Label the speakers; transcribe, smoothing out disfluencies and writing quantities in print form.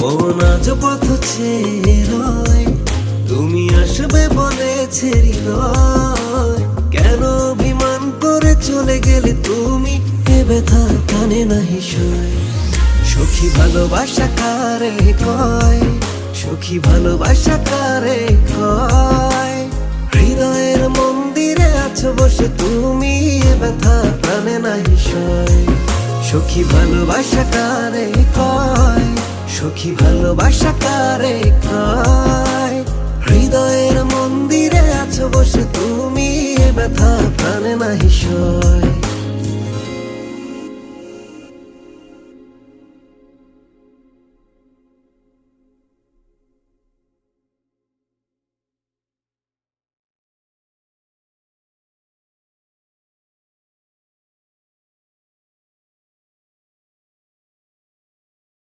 Speaker 1: মন আজ পথ চেয়ে রয়, তুমি আসবে বলেছে হৃদয়। কেন অভিমান করে চলে গেলে তুমি, এ ব্যথা কানে নাহি সয়। সখী ভালোবাসা কারে কয়, সখী ভালোবাসা কারে কয়। হৃদয়ের মন্দিরে আছো বসে তুমি, এ ব্যথা কানে নাহি সয়। সখী ভালোবাসা কারে কয়, সখী ভালোবাসা কারে কয়। হৃদয়ের মন্দিরে আছো বসে তুমি, এ ব্যথা প্রাণে নাহি সয়।